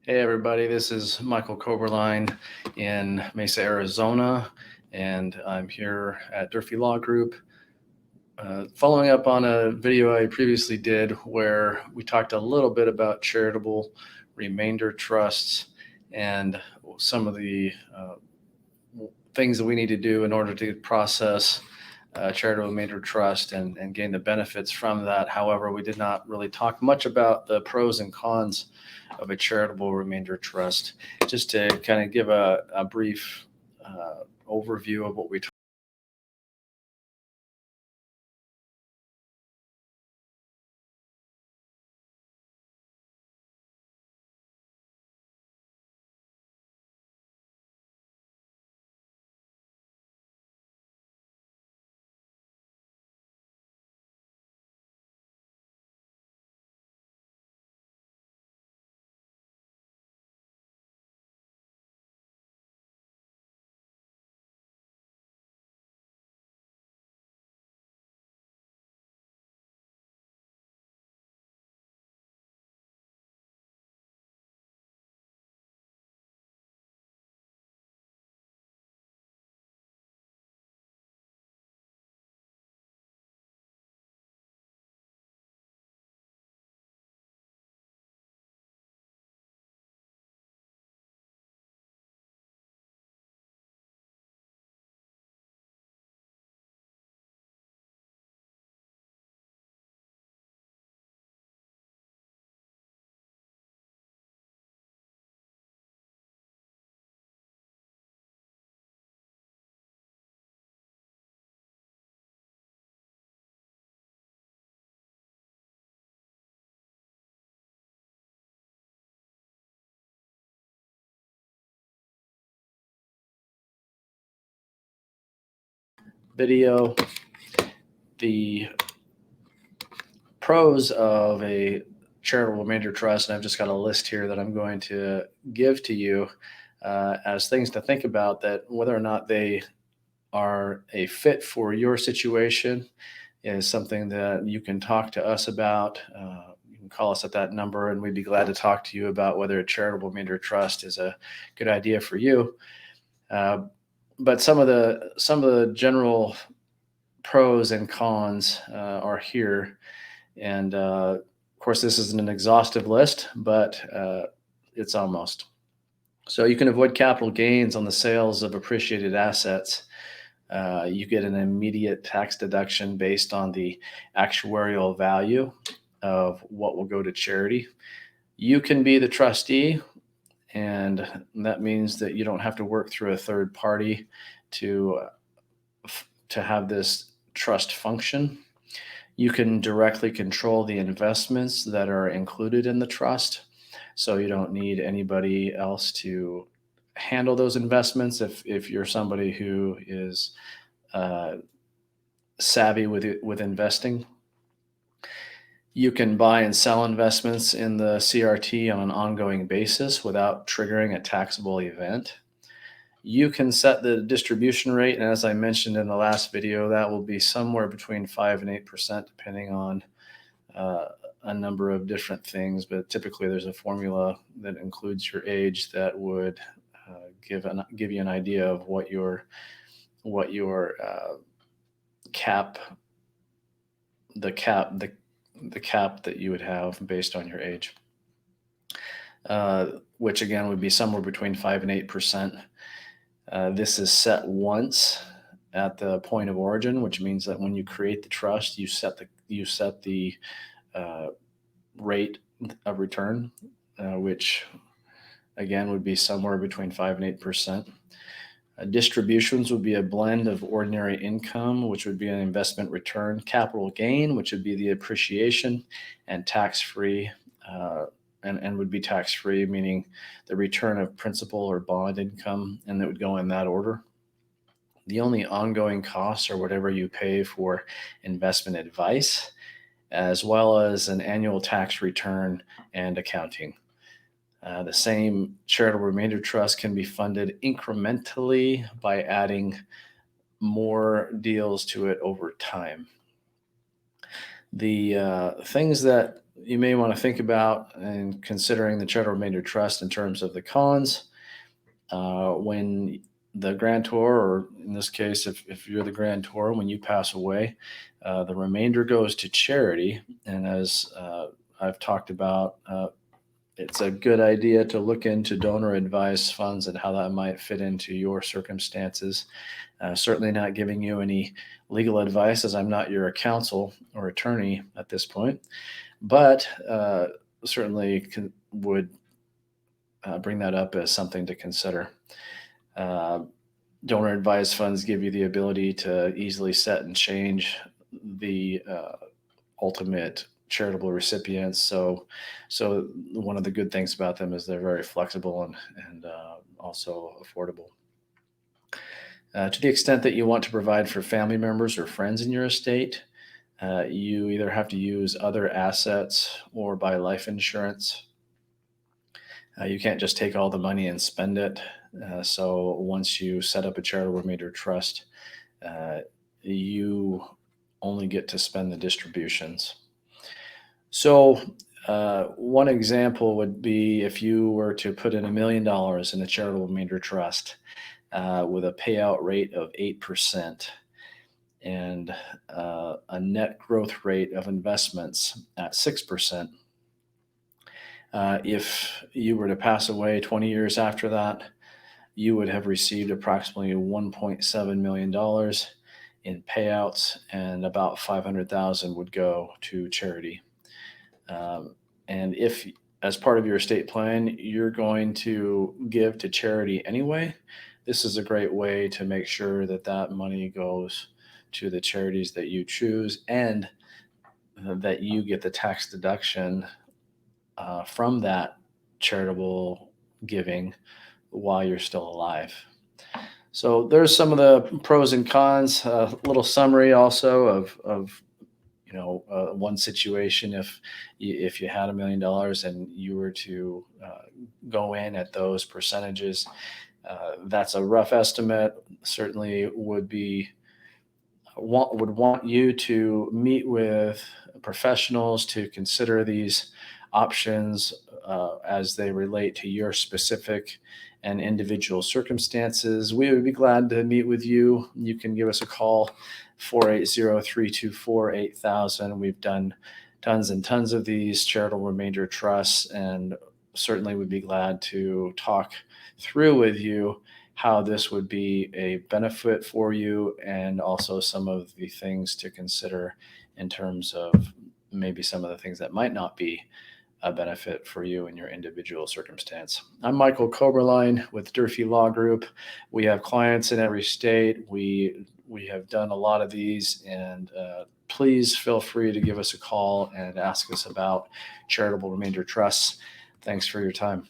Hey, everybody, this is Michael Koberline in Mesa, Arizona, and I'm here at Durfee Law Group. Following up on a video I previously did where we talked a little bit about charitable remainder trusts and some of the things that we need to do in order to process charitable remainder trust and gain the benefits from that. However, we did not really talk much about the pros and cons of a charitable remainder trust. Just to kind of give a brief overview of what we talked. Video, the pros of a charitable remainder trust, and I've just got a list here that I'm going to give to you as things to think about, that whether or not they are a fit for your situation is something that you can talk to us about. You can call us at that number, and we'd be glad to talk to you about whether a charitable remainder trust is a good idea for you. Uh, but some of the general pros and cons are here, and of course, this isn't an exhaustive list, but it's almost. So you can avoid capital gains on the sales of appreciated assets. You get an immediate tax deduction based on the actuarial value of what will go to charity. You can be the trustee, and that means that you don't have to work through a third party to to have this trust function. You can directly control the investments that are included in the trust, so you don't need anybody else to handle those investments if you're somebody who is uh, savvy with investing. You can buy and sell investments in the CRT on an ongoing basis without triggering a taxable event. You can set the distribution rate, and as I mentioned in the last video, that will be somewhere between 5 and 8%, depending on uh, a number of different things. But typically, there's a formula that includes your age that would give you an idea of what your cap the cap the cap that you would have based on your age, which again would be somewhere between 5 and 8%. This is set once at the point of origin, which means that when you create the trust, you set the uh, rate of return, which again would be somewhere between 5 and 8%. Distributions would be a blend of ordinary income, which would be an investment return, capital gain, which would be the appreciation, and tax free, uh, and would be tax free, meaning the return of principal or bond income, and that would go in that order. The only ongoing costs are whatever you pay for investment advice, as well as an annual tax return and accounting. The same charitable remainder trust can be funded incrementally by adding more deals to it over time. The things that you may want to think about and considering the Charitable Remainder Trust in terms of the cons. When the grantor, or in this case, if you're the grantor, when you pass away, the remainder goes to charity. And as I've talked about, it's a good idea to look into donor advised funds and how that might fit into your circumstances. Certainly not giving you any legal advice, as I'm not your counsel or attorney at this point, but certainly would bring that up as something to consider. Uh, Donor advised funds give you the ability to easily set and change the ultimate charitable recipients. So one of the good things about them is they're very flexible and also affordable. To the extent that you want to provide for family members or friends in your estate, you either have to use other assets or buy life insurance. You can't just take all the money and spend it. So once you set up a charitable remainder trust, you only get to spend the distributions. So one example would be if you were to put in $1 million in a charitable remainder trust with a payout rate of 8% and a net growth rate of investments at 6%. If you were to pass away 20 years after that, you would have received approximately $1.7 million in payouts, and about $500,000 would go to charity. And if, as part of your estate plan, you're going to give to charity anyway, this is a great way to make sure that that money goes to the charities that you choose, and that you get the tax deduction from that charitable giving while you're still alive. So there's some of the pros and cons. A little summary also of one situation. If you had $1 million and you were to go in at those percentages, that's a rough estimate. Certainly would want you to meet with professionals to consider these options as they relate to your specific and individual circumstances. We would be glad to meet with you. You can give us a call, 480-324-8000. We've done tons and tons of these charitable remainder trusts, and certainly would be glad to talk through with you how this would be a benefit for you, and also some of the things to consider in terms of maybe some of the things that might not be a benefit for you in your individual circumstance. I'm Michael Koberline with Durfee Law Group. We have clients in every state. We have done a lot of these, and please feel free to give us a call and ask us about charitable remainder trusts. Thanks for your time.